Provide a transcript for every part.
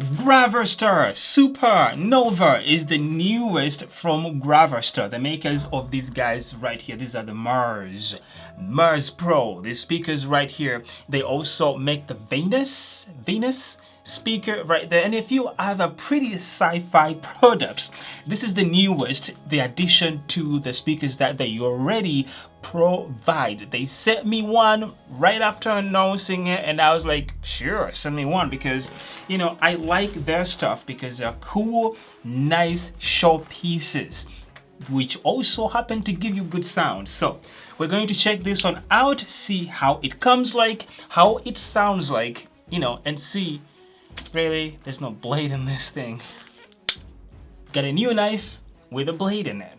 Gravastar Supernova is the newest from Gravastar, the makers of these guys right here. These are the Mars Pro. These speakers right here. They also make the Venus speaker right there, and a few other pretty sci-fi products. This is the newest, the addition to the speakers that they already provide. They sent me one right after announcing it, and I was like, sure, send me one, because you know I like their stuff because they're cool, nice showpieces which also happen to give you good sound. So we're going to check this one out, see how it comes like, how it sounds like, you know, and see. Really, there's no blade in this thing. Got a new knife with a blade in it.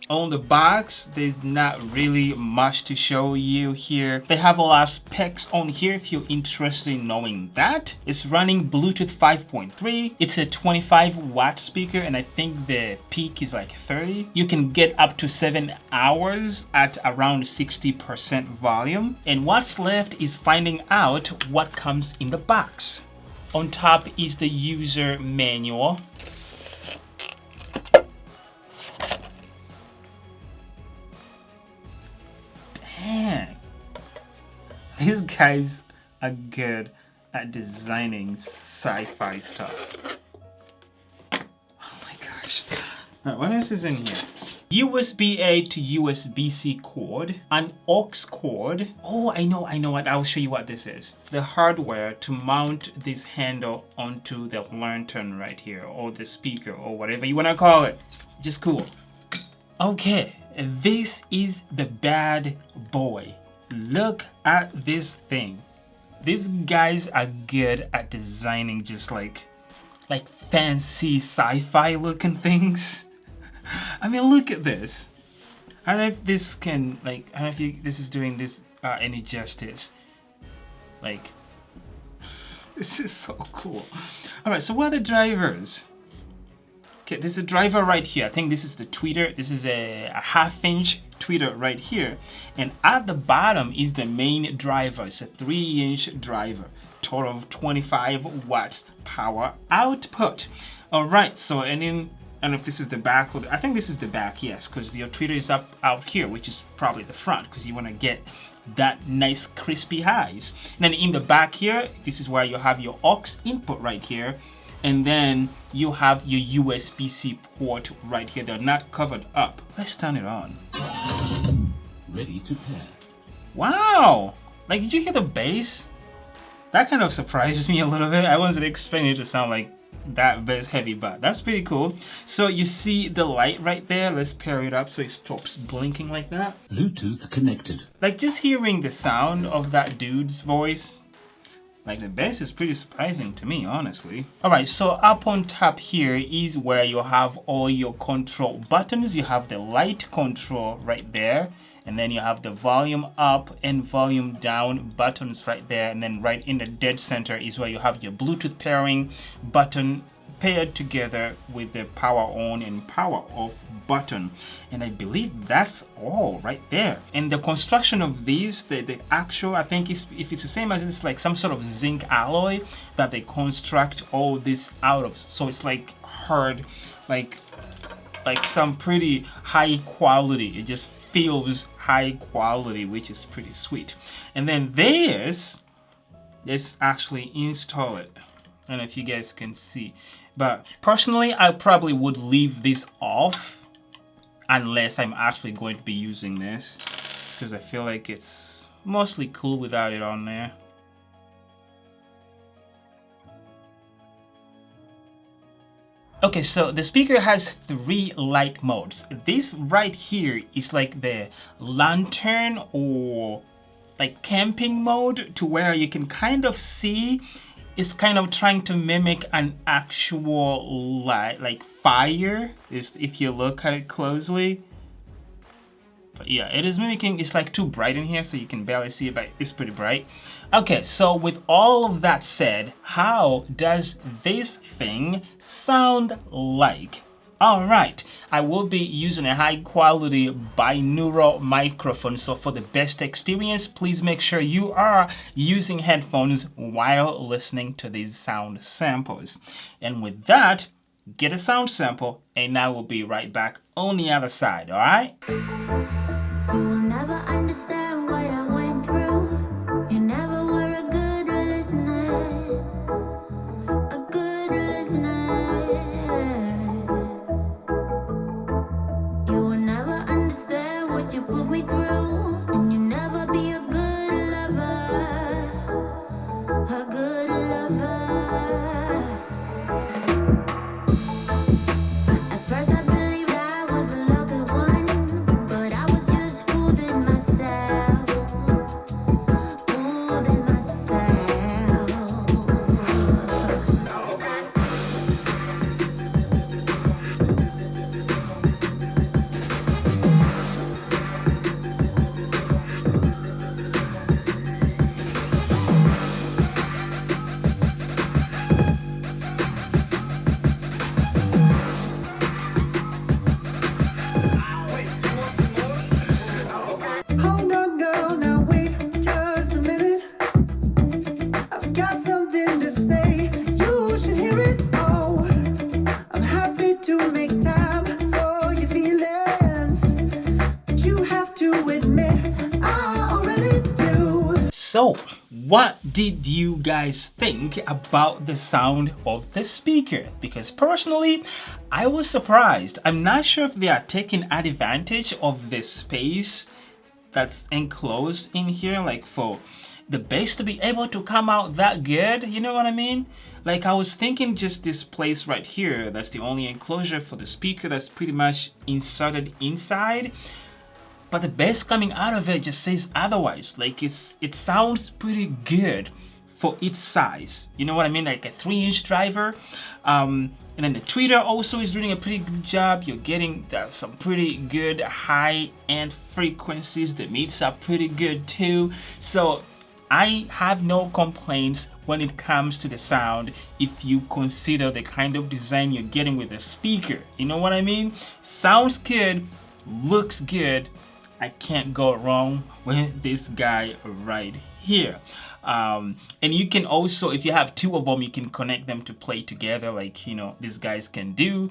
On the box, there's not really much to show you here. They have a lot of specs on here if you're interested in knowing that. It's running Bluetooth 5.3. It's a 25-watt speaker, and I think the peak is like 30. You can get up to 7 hours at around 60% volume. And what's left is finding out what comes in the box. On top is the user manual. Dang. These guys are good at designing sci-fi stuff. Oh my gosh. Alright, what else is in here? USB-A to USB-C cord, an aux cord. Oh, I know what. I'll show you what this is. The hardware to mount this handle onto the lantern right here, or the speaker, or whatever you want to call it. Just cool. Okay, this is the bad boy. Look at this thing. These guys are good at designing just like fancy sci-fi looking things. I mean, look at this. I don't know if this can, I don't know if this is doing this any justice. Like, this is so cool. All right, so what are the drivers? Okay, there's a driver right here. I think this is the tweeter. This is a half-inch tweeter right here. And at the bottom is the main driver. It's a 3-inch driver. Total of 25 watts power output. All right, so and then, I don't know if this is the back, or I think this is the back, yes, because your tweeter is up out here, which is probably the front, because you want to get that nice crispy highs. And then in the back here, this is where you have your aux input right here, and then you have your USB-C port right here. They're not covered up. Let's turn it on. Ready to pair. Wow! Like, did you hear the bass? That kind of surprises me a little bit. I wasn't expecting it to sound like that bass heavy, but that's pretty cool. So you see the light right there. Let's pair it up so it stops blinking like that. Bluetooth connected. Like, just hearing the sound of that dude's voice, like, the bass is pretty surprising to me, honestly. All right, so up on top here is where you have all your control buttons. You have the light control right there, and then you have the volume up and volume down buttons right there. And then right in the dead center is where you have your Bluetooth pairing button paired together with the power on and power off button. And I believe that's all right there. And the construction of these, the actual, I think if it's the same as it's like some sort of zinc alloy that they construct all this out of. So it's like hard, like some pretty high quality. It just feels high quality, which is pretty sweet. And then let's actually install it. I don't know if you guys can see, but personally, I probably would leave this off unless I'm actually going to be using this, because I feel like it's mostly cool without it on there. Okay, so the speaker has 3 light modes. This right here is like the lantern or like camping mode, to where you can kind of see it's kind of trying to mimic an actual light, like fire, if you look at it closely. But yeah, it is mimicking. It's like too bright in here, so you can barely see it, but it's pretty bright. Okay, so with all of that said, how does this thing sound like? Alright, I will be using a high quality binaural microphone, so for the best experience, please make sure you are using headphones while listening to these sound samples. And with that, get a sound sample and I will be right back on the other side, alright? You will never understand what I went through. You never were a good listener. A good listener. You will never understand what you put me through. And you never be a good lover. A good lover. At first I believed I was the lucky one, but I was just fooling myself, fooling myself. Hold on, girl, now wait just a minute. I've got something to say, you should hear it. Oh, I'm happy to make time for your feelings, but you have to admit I already do. So, what did you guys think about the sound of the speaker? Because personally, I was surprised. I'm not sure if they are taking advantage of the space that's enclosed in here, like for the bass to be able to come out that good, you know what I mean? Like I was thinking just this place right here, that's the only enclosure for the speaker that's pretty much inserted inside. But the bass coming out of it just says otherwise. Like it sounds pretty good for its size. You know what I mean? Like a 3-inch driver. And then the tweeter also is doing a pretty good job. You're getting some pretty good high-end frequencies. The mids are pretty good too. So I have no complaints when it comes to the sound if you consider the kind of design you're getting with the speaker. You know what I mean? Sounds good, looks good. I can't go wrong with this guy right here. And you can also, if you have two of them, you can connect them to play together like, you know, these guys can do.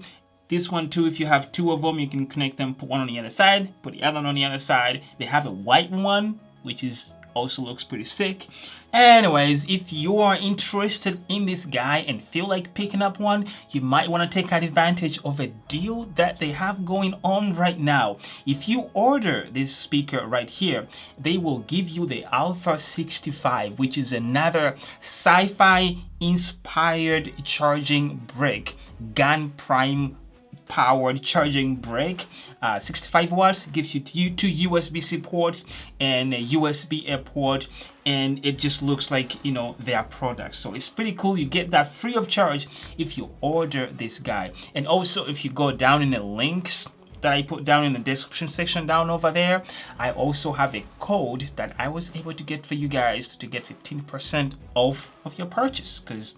This one too, if you have two of them, you can connect them, put one on the other side, put the other one on the other side. They have a white one, which is also looks pretty sick. Anyways, if you are interested in this guy and feel like picking up one, you might want to take advantage of a deal that they have going on right now. If you order this speaker right here, they will give you the Alpha 65, which is another sci-fi inspired charging brick, gun prime powered charging brick. 65 watts gives you two USB-C ports and a USB-A port, and it just looks like, you know, their products. So it's pretty cool. You get that free of charge if you order this guy. And also if you go down in the links that I put down in the description section down over there, I also have a code that I was able to get for you guys to get 15% off of your purchase, because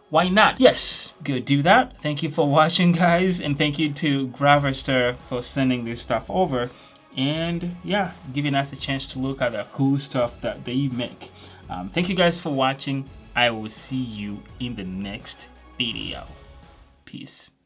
why not? Yes, go do that. Thank you for watching, guys, and thank you to Gravastar for sending this stuff over and yeah, giving us a chance to look at the cool stuff that they make. Thank you guys for watching. I will see you in the next video. Peace.